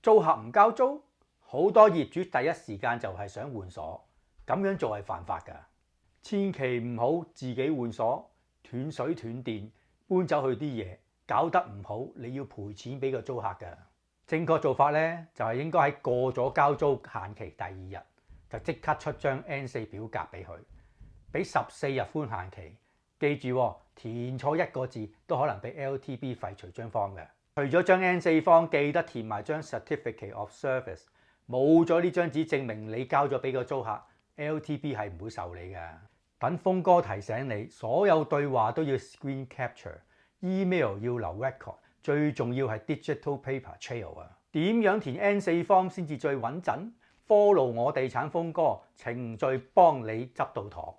租客唔交租，好多業主第一時間就係想換鎖，咁樣做係犯法㗎。千祈唔好自己換鎖，斷水斷電，搬走佢啲嘢，搞得唔好，你要賠錢俾個租客㗎。正確做法咧，就係應該喺過咗交租限期第2日，就即刻出張 N4 表格俾佢，俾14日寬限期。記住，填錯1個字都可能俾 LTB 廢除張 form 嘅。除咗張 N4 form，記得填埋張 Certificate of Service。冇咗呢張紙證明你交咗俾個租客， LTB 係唔會受理嘅。等峰哥提醒你，所有對話都要 screen capture，email 要留 record， 最重要係 digital paper trail 啊。點樣填 N4 form 先至最穩陣？ follow 我地產峰哥程序幫你執到妥。